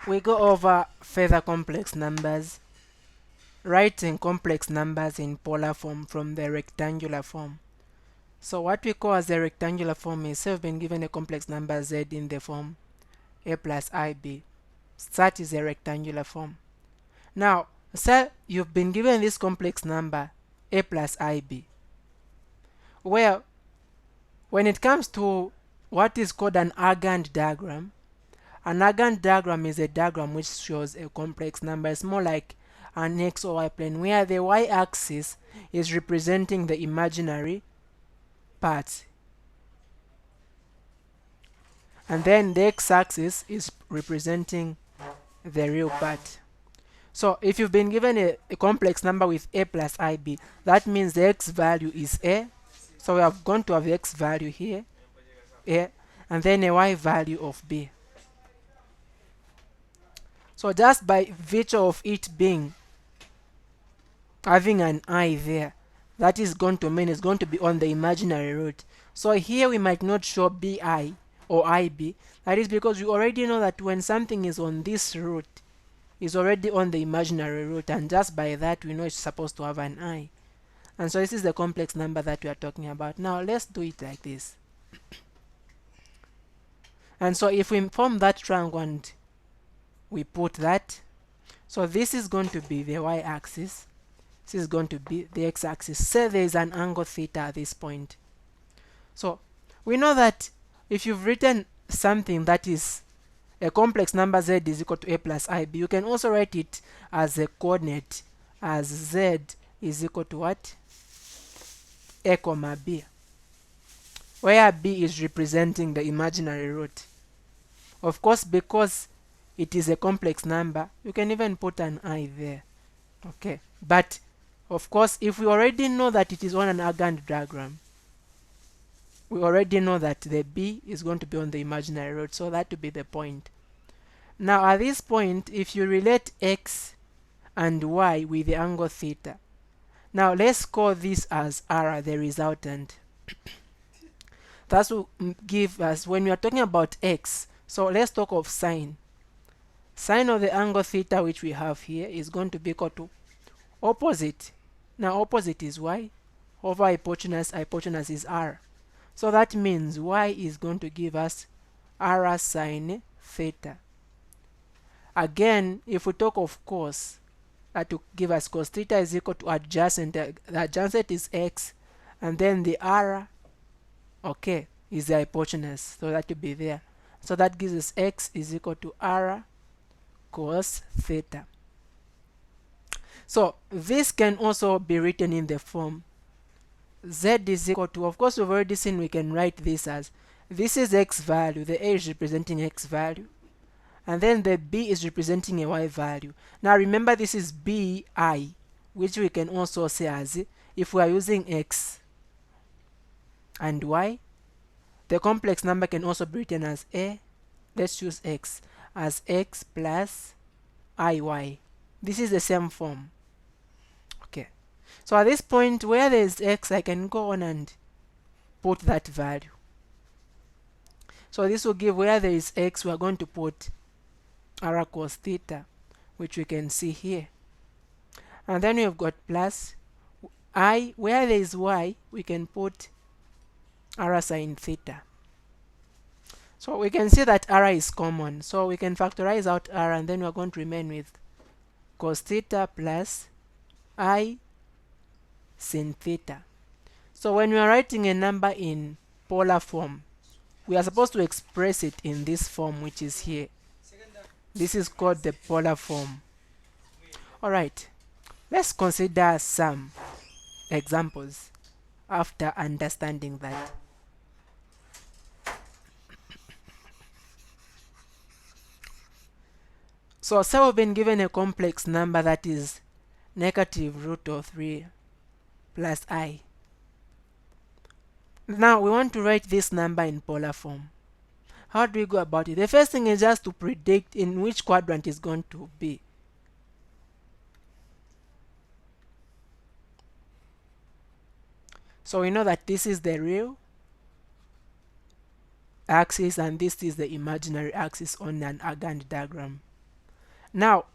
we go over further complex numbers, writing complex numbers in polar form from the rectangular form. So what we call as the rectangular form is, say we've been given a complex number z in the form a plus ib. That is a rectangular form. Now, say you've been given this complex number a plus ib. Well, when it comes to what is called an Argand diagram, an Argand diagram is a diagram which shows a complex number. It's more like an x or y plane where the y-axis is representing the imaginary part, and then the x-axis is representing the real part. So if you've been given a complex number with a plus ib, that means the x value is a. So we have going to have the x value here, a, and then a y value of b. So just by virtue of it being having an I there, that is going to mean it's going to be on the imaginary root. So here we might not show bi or ib. That is because we already know that when something is on this root, it's already on the imaginary root, and just by that we know it's supposed to have an I. And so this is the complex number that we are talking about. Now let's do it like this. And so if we form that triangle and we put that, so this is going to be the y-axis, this is going to be the x-axis. Say there is an angle theta at this point. So we know that if you've written something that is a complex number z is equal to a plus ib, you can also write it as a coordinate as z is equal to what? A comma b, where b is representing the imaginary root. Of course, because it is a complex number, you can even put an I there. Okay, but of course, if we already know that it is on an Argand diagram, we already know that the b is going to be on the imaginary root, so that would be the point. Now at this point, if you relate x and y with the angle theta, now let's call this as r, the resultant. That will give us, when we are talking about x, so let's talk of sine. Sine of the angle theta which we have here is going to be equal to opposite. Now opposite is y over hypotenuse. Hypotenuse is r. So that means y is going to give us r sine theta. Again, if we talk of cos, that will give us cos theta is equal to adjacent. The adjacent is x, and then the r, okay, is the hypotenuse. So that will be there. So that gives us x is equal to r cos theta. So this can also be written in the form z is equal to, of course we've already seen we can write this as, this is x value, the a is representing x value, and then the b is representing a y value. Now remember, this is bi, which we can also say as, if we are using x and y, the complex number can also be written as a, let's use x, as x plus iy. This is the same form. Okay, so at this point where there is x, I can go on and put that value. So this will give, where there is x, we are going to put r cos theta, which we can see here, and then we've got plus I, where there is y, we can put r sin theta. So we can see that r is common, so we can factorize out r, and then we're going to remain with cos theta plus I sin theta. So when we are writing a number in polar form, we are supposed to express it in this form, which is here. This is called the polar form. Alright, let's consider some examples after understanding that. So say we've been given a complex number that is negative root of 3 plus I. Now we want to write this number in polar form. How do we go about it? The first thing is just to predict in which quadrant it's going to be. So we know that this is the real axis and this is the imaginary axis on an Argand diagram. Now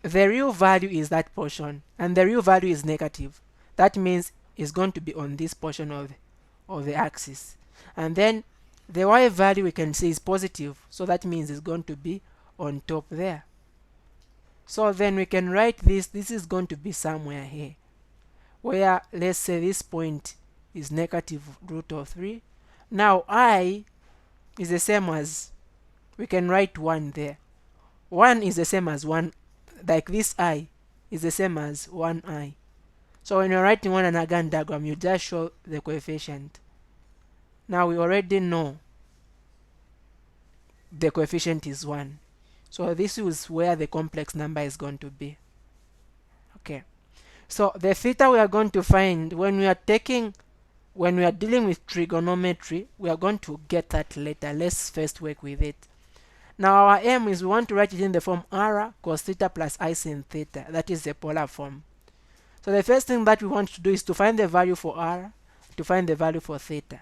the real value is that portion, and the real value is negative. That means it's going to be on this portion of the axis. And then the y value we can see is positive, so that means it's going to be on top there. So then we can write this is going to be somewhere here, where let's say this point is negative root of 3. Now I is the same as, we can write 1 there. 1 is the same as 1, like this I is the same as 1i. So when you're writing one an Argand diagram, you just show the coefficient. Now we already know the coefficient is 1. So this is where the complex number is going to be. Okay. So the theta we are going to find when we are dealing with trigonometry, we are going to get that later. Let's first work with it. Now our aim is we want to write it in the form r cos theta plus I sin theta. That is the polar form. So the first thing that we want to do is to find the value for r, to find the value for theta.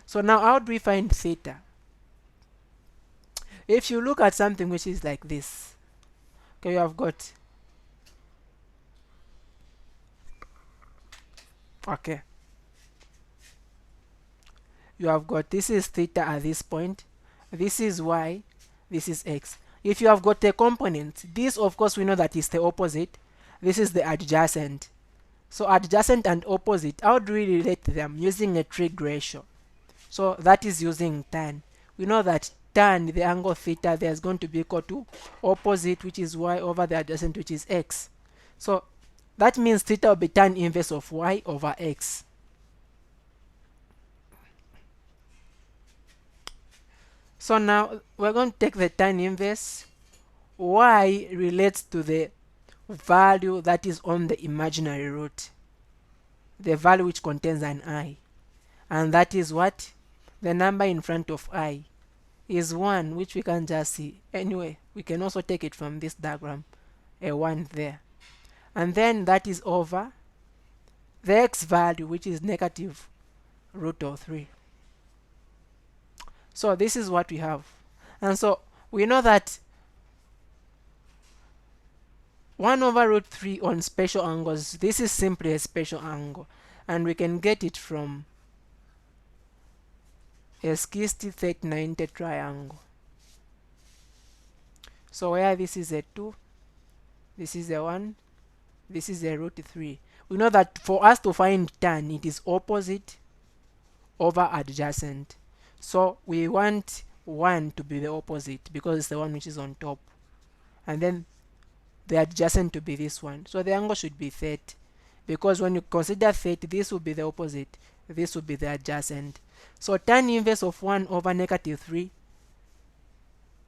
So now how do we find theta? If you look at something which is like this, okay, you have got, okay, you have got, this is theta at this point, this is y, this is x. If you have got a component, this of course we know that is the opposite, this is the adjacent. So adjacent and opposite, how do we relate them? Using a trig ratio. So that is using tan. We know that tan, the angle theta there, is going to be equal to opposite, which is y, over the adjacent, which is x. So that means theta will be tan inverse of y over x. So now we're going to take the tan inverse. Y relates to the value that is on the imaginary root, the value which contains an I, and that is what? The number in front of I is 1, which we can just see. Anyway, we can also take it from this diagram, a 1 there. And then that is over the x value, which is negative root of 3. So this is what we have. And so we know that 1 over root 3 on special angles, this is simply a special angle. And we can get it from a 60-30-90 triangle. So where this is a 2, this is a 1, this is a root 3. We know that for us to find tan, it is opposite over adjacent. So we want 1 to be the opposite because it's the one which is on top. And then the adjacent to be this one. So the angle should be 30. Because when you consider 30, this will be the opposite. This will be the adjacent. So tan inverse of 1 over negative 3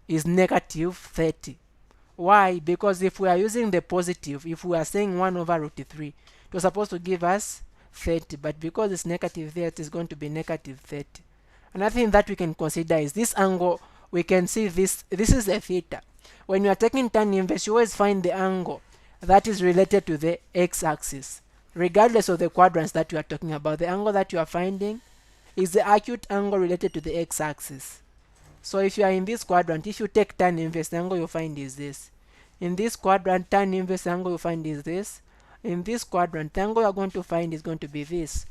is negative 30. Why? Because if we are using the positive, if we are saying 1 over root 3, it was supposed to give us 30. But because it's negative there, it is going to be negative 30. Another thing that we can consider is this angle. We can see this is a theta. When you are taking tan inverse, you always find the angle that is related to the x-axis. Regardless of the quadrants that you are talking about, the angle that you are finding is the acute angle related to the x-axis. So if you are in this quadrant, if you take tan inverse, the angle you find is this. In this quadrant, tan inverse, the angle you find is this. In this quadrant, the angle you are going to find is going to be this.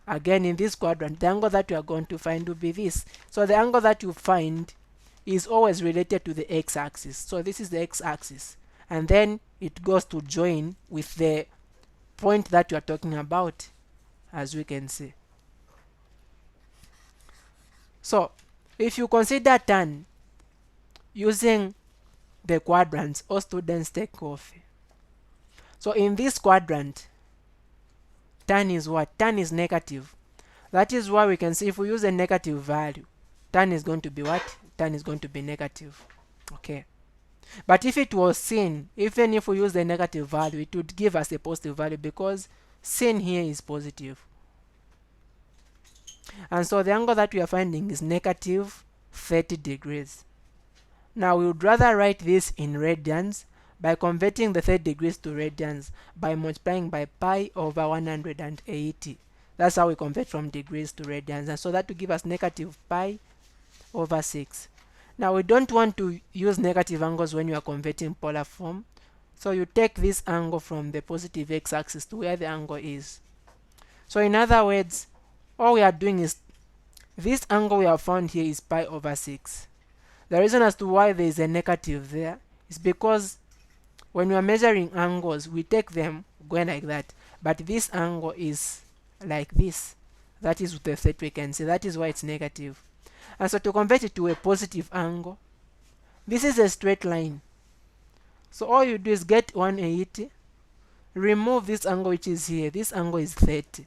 Again, in this quadrant, the angle that you are going to find will be this. So the angle that you find is always related to the x-axis. So this is the x-axis. And then it goes to join with the point that you are talking about, as we can see. So if you consider tan using the quadrants, all students take coffee. So in this quadrant, tan is what? Tan is negative. That is why we can see if we use a negative value, tan is going to be what? Tan is going to be negative. Okay. But if it was sin, even if we use the negative value, it would give us a positive value because sin here is positive. And so the angle that we are finding is negative 30 degrees. Now we would rather write this in radians by converting the 30 degrees to radians by multiplying by pi over 180. That's how we convert from degrees to radians. And so that will give us negative pi over 6. Now we don't want to use negative angles when you are converting polar form. So you take this angle from the positive x-axis to where the angle is. So in other words, all we are doing is this angle we have found here is pi over 6. The reason as to why there is a negative there is because when we are measuring angles, we take them going like that. But this angle is like this. That is the third we can see. That is why it's negative. And so to convert it to a positive angle, this is a straight line. So all you do is get 180, remove this angle which is here. This angle is 30.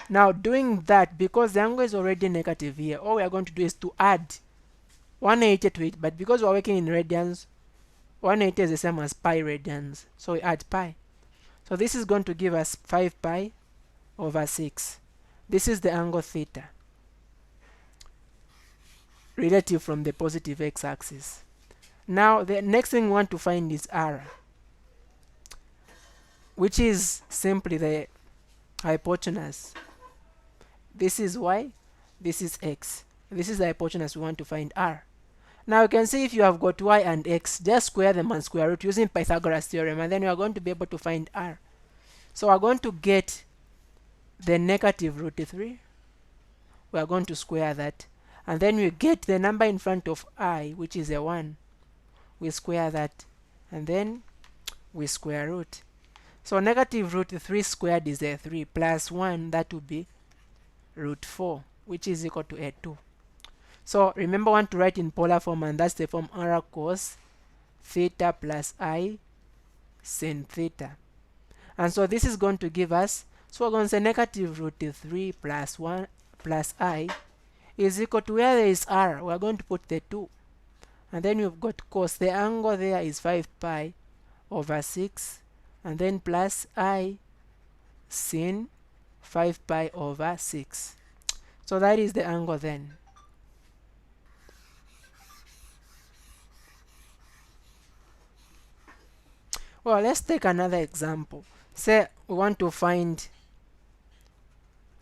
Now doing that, because the angle is already negative here, all we are going to do is to add 180 to it. But because we are working in radians, 180 is the same as pi radians. So we add pi. So this is going to give us 5 pi over 6. This is the angle theta, relative from the positive x-axis. Now the next thing we want to find is r, which is simply the hypotenuse. This is y, this is x. This is the hypotenuse we want to find r. Now you can see if you have got y and x, just square them and square root using Pythagoras theorem, and then you are going to be able to find r. So we are going to get the negative root 3. We are going to square that, and then we get the number in front of I, which is a 1. We square that, and then we square root. So negative root 3 squared is a 3 plus 1, that would be root 4, which is equal to a 2. So remember, want to write in polar form, and that's the form r cos theta plus I sin theta. And so this is going to give us, so we're going to say negative root 3 plus 1 plus I is equal to, where there is r, we're going to put the 2. And then you've got cos, the angle there is 5 pi over 6, and then plus I sin 5 pi over 6. So that is the angle then. Well, let's take another example. Say we want to find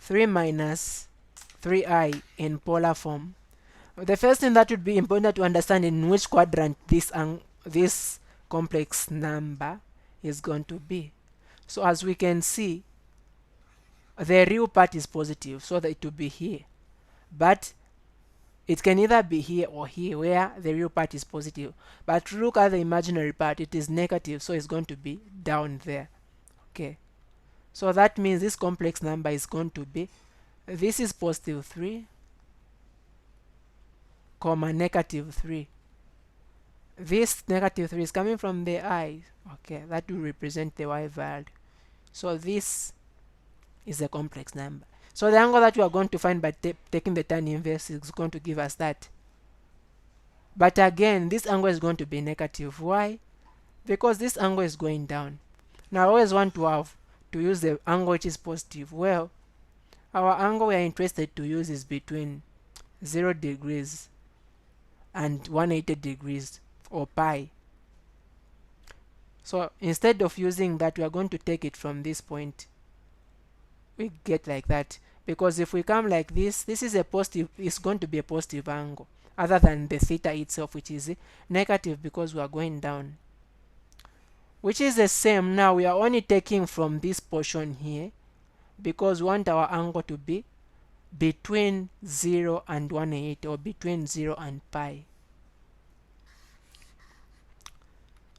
3 minus 3i in polar form. The first thing that would be important to understand in which quadrant this complex number is going to be. So as we can see, the real part is positive, so that it will be here. But it can either be here or here, where the real part is positive. But look at the imaginary part, it is negative, so it's going to be down there. Okay. So that means this complex number is going to be, this is positive 3, comma negative 3. This negative 3 is coming from the I. Okay, that will represent the y value. So this is a complex number. So the angle that we are going to find by taking the tan inverse is going to give us that. But again, this angle is going to be negative. Why? Because this angle is going down. Now I always want to use the angle which is positive. Well, our angle we are interested to use is between 0 degrees and 180 degrees, or pi. So instead of using that, we are going to take it from this point. We get like that, because if we come like this, this is a positive, it's going to be a positive angle, other than the theta itself, which is negative because we are going down, which is the same. Now we are only taking from this portion here, because we want our angle to be between 0 and 180, or between 0 and pi.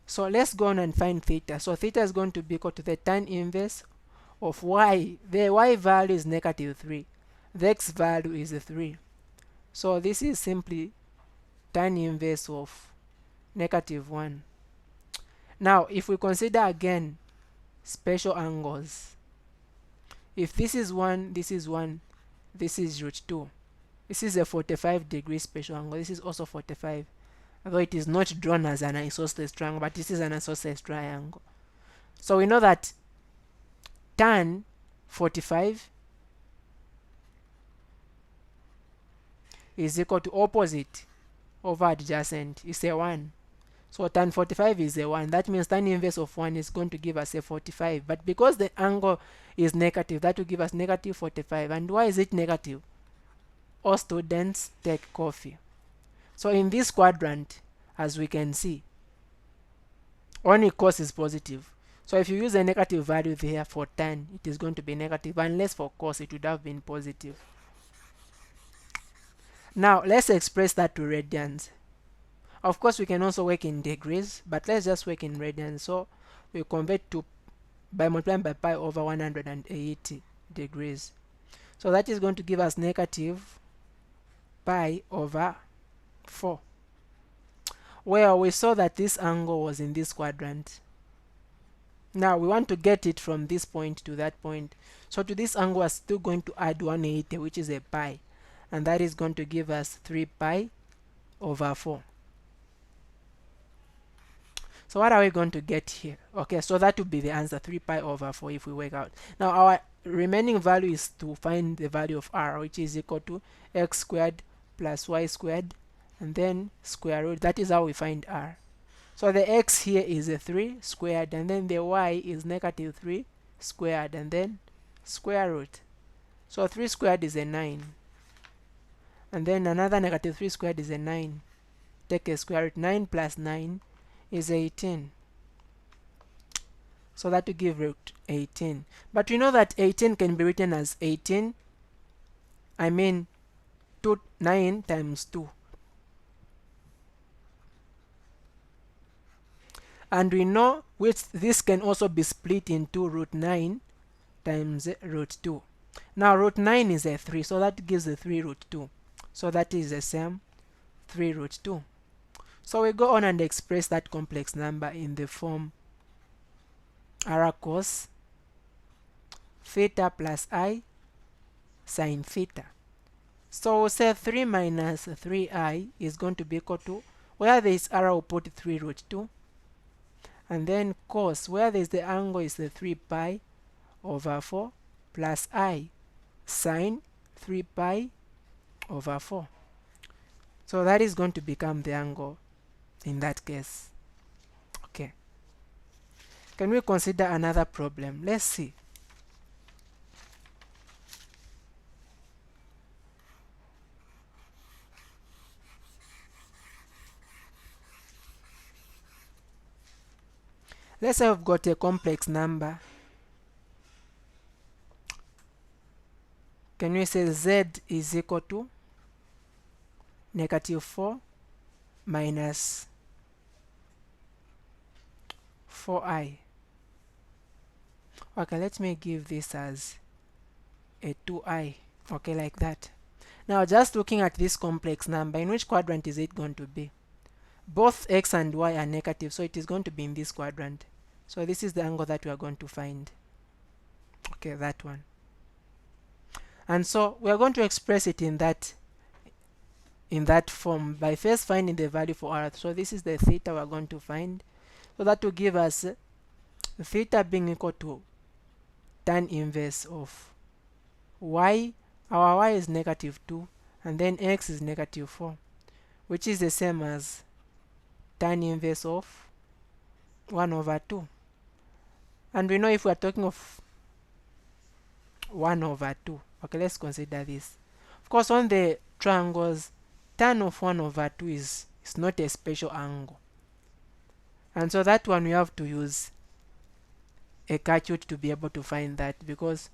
So let's go on and find theta. So theta is going to be equal to the tan inverse of y. The y value is negative 3. The x value is 3. So this is simply tan inverse of negative 1. Now if we consider again special angles, if this is 1, this is 1, this is root 2. This is a 45 degree special angle. This is also 45. Although it is not drawn as an isosceles triangle, but this is an isosceles triangle. So we know that tan 45 is equal to opposite over adjacent. It's a 1. So tan 45 is a 1. That means tan inverse of 1 is going to give us a 45. But because the angle is negative, that will give us negative 45. And why is it negative? All students take coffee. So in this quadrant, as we can see, only cos is positive. So if you use a negative value there for tan, it is going to be negative, unless for cos it would have been positive. Now let's express that to radians. Of course we can also work in degrees, but let's just work in radians. So we convert to by multiplying by pi over 180 degrees. So that is going to give us negative pi over 4, where we saw that this angle was in this quadrant. Now we want to get it from this point to that point. So to this angle we're still going to add 180, which is a pi, and that is going to give us 3 pi over 4. So what are we going to get here? Okay, so that would be the answer, 3 pi over 4 if we work out. Now our remaining value is to find the value of r, which is equal to x squared plus y squared and then square root. That is how we find r. So the x here is a 3 squared, and then the y is negative 3 squared and then square root. So 3 squared is a 9, and then another negative 3 squared is a 9. Take a square root. 9 plus 9 is 18. So that will give root 18. But we know that 18 can be written as 9 times 2. And we know which this can also be split into root 9 times root 2. Now root 9 is a 3, so that gives a 3 root 2. So that is the same 3 root 2. So we go on and express that complex number in the form r cos theta plus I sine theta. So we'll say 3 minus 3i is going to be equal to, where there is r we'll put 3 root 2, and then cos, where there is the angle, is the 3 pi over 4 plus I sine 3 pi over 4. So that is going to become the angle in that case. Okay. Can we consider another problem? Let's see. Let's say we've got a complex number. Can we say z is equal to negative 4 minus 4i? Okay, let me give this as a 2i. Okay, like that. Now just looking at this complex number, in which quadrant is it going to be? Both x and y are negative, so it is going to be in this quadrant. So this is the angle that we are going to find. Okay, that one. And so we are going to express it in that form by first finding the value for r. So this is the theta we are going to find. So that will give us theta being equal to tan inverse of y. Our y is negative 2, and then x is negative 4, which is the same as tan inverse of 1 over 2. And we know if we are talking of 1 over 2, okay, let's consider this. Of course, on the triangles, tan of 1 over 2 is not a special angle. And so that one we have to use a calculate to be able to find that, because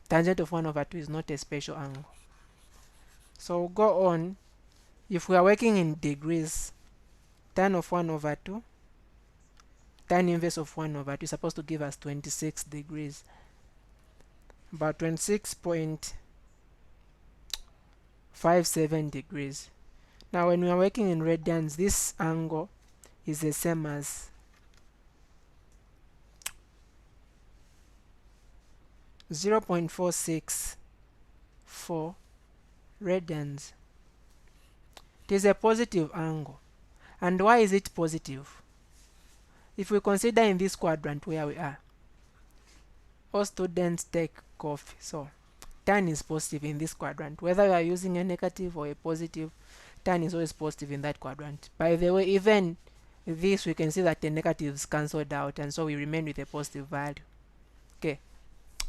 tangent of 1 over 2 is not a special angle. So we'll go on. If we are working in degrees, tan of 1 over 2, tan inverse of 1 over 2 is supposed to give us 26 degrees. About 26.57 degrees. Now when we are working in radians, this angle is the same as 0.464 radians. It is a positive angle. And why is it positive? If we consider in this quadrant where we are, all students take coffee, so tan is positive in this quadrant. Whether you are using a negative or a positive, tan is always positive in that quadrant. By the way, even this, we can see that the negatives cancelled out, and so we remain with a positive value. Okay,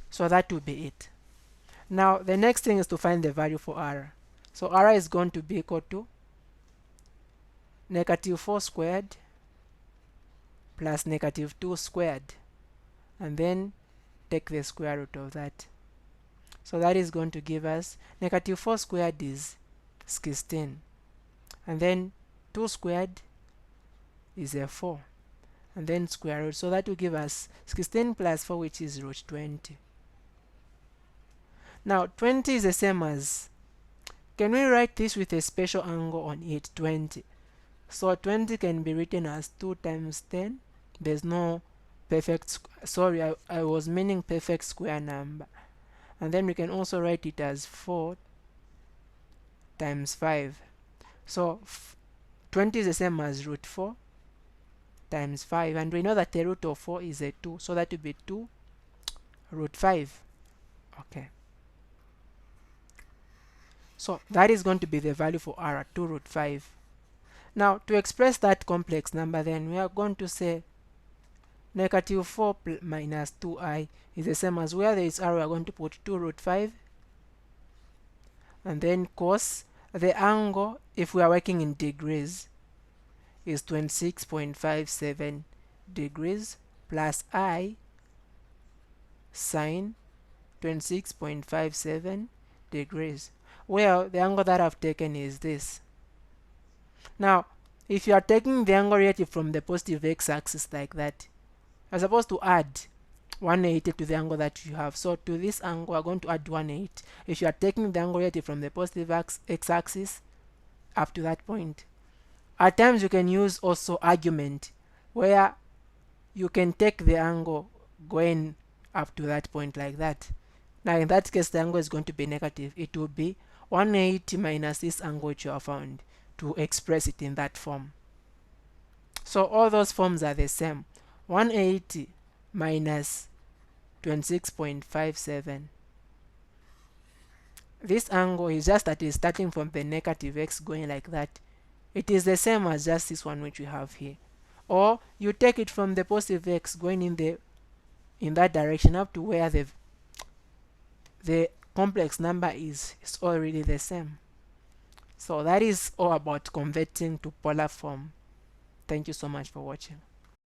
so that will be it. Now the next thing is to find the value for r. So r is going to be equal to negative 4 squared plus negative 2 squared, and then take the square root of that. So that is going to give us negative 4 squared is 16, and then 2 squared is a 4, and then square root. So that will give us 16 plus 4, which is root 20. Now 20 is the same as, can we write this with a special angle on it, 20? So 20 can be written as 2 times 10. There's no perfect, sorry, I was meaning perfect square number. And then we can also write it as 4 times 5. So 20 is the same as root 4 times 5. And we know that the root of 4 is a 2. So that will be 2 root 5. Okay. So that is going to be the value for r, 2 root 5. Now to express that complex number, then we are going to say negative 4 minus 2i is the same as, where there is r, we are going to put 2 root 5, and then cos the angle, if we are working in degrees, is 26.57 degrees, plus I sine 26.57 degrees. Well, the angle that I've taken is this. Now, if you are taking the angle relative from the positive x-axis like that, you're supposed to add 180 to the angle that you have. So to this angle, we're going to add 180. If you are taking the angle relative from the positive x-axis up to that point. At times you can use also argument, where you can take the angle going up to that point like that. Now in that case, the angle is going to be negative. It will be 180 minus this angle which you have found, to express it in that form. So all those forms are the same. 180 minus 26.57. This angle is just that it's starting from the negative x going like that. It is the same as just this one which we have here. Or you take it from the positive x going in that direction up to where the complex number is already the same. So that is all about converting to polar form. Thank you so much for watching.